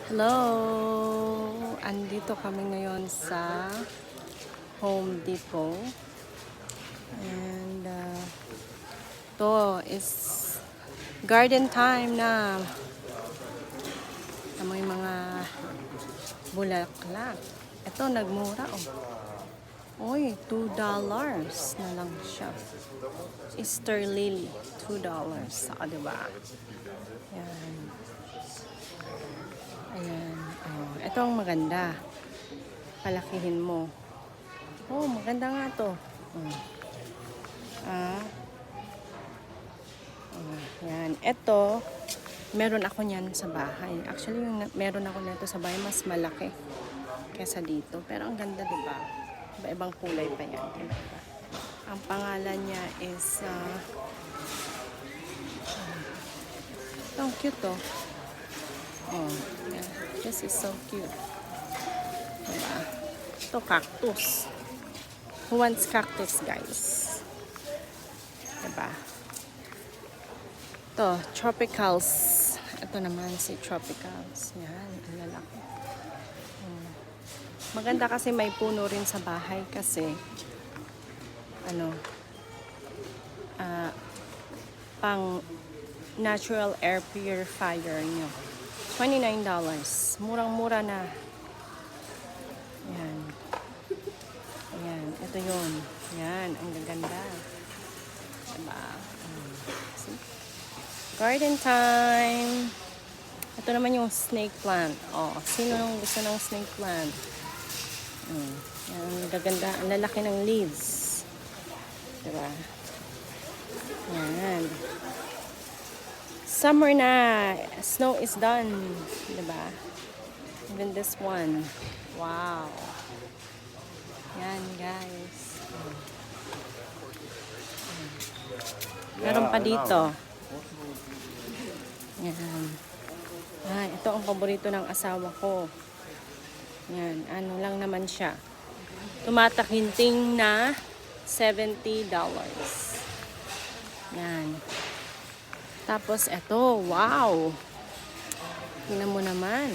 Hello! Andito kami ngayon sa Home Depot. And to is garden time na. May mga bulaklak. Ito, nagmura oh. Uy, $2 na lang siya. Easter lily, $2. Saka diba? Yan. Ayan. Oh, ito ang maganda. Palakihin mo. Oh, maganda nga to. Oh. Yan. Ito, meron ako niyan sa bahay. Actually, yung meron ako nito sa bahay, mas malaki kesa dito. Pero ang ganda, diba? Iba-ibang kulay pa yan. Iba-iba. Ang pangalan niya is ang cute to. Oh, yeah. This is so cute. Diba? Ito, cactus. Who wants cactus, guys? Diba? Ito, tropicals. Ito naman si tropicals. Yan, ang lalaki. Maganda kasi may puno rin sa bahay kasi pang natural air purifier nyo. $29. Murang-mura na. Yan. Ayan. Ito yun. Yan. Ang gaganda. Diba? See? Garden time. Ito naman yung snake plant. Oh, sino nung gusto ng snake plant? Yan. Ang gaganda. Ang lalaki ng leaves. Diba? Yan. Summer na. Snow is done. Diba? Even this one. Wow. Yan, guys. Meron pa dito. Yan. Ito ang paborito ng asawa ko. Yan. Ano lang naman siya. Tumatakinting na $70. Yan. Tapos, eto, wow! Tingnan mo naman.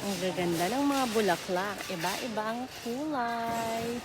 Ang gaganda ng mga bulaklak. Iba-iba ang kulay.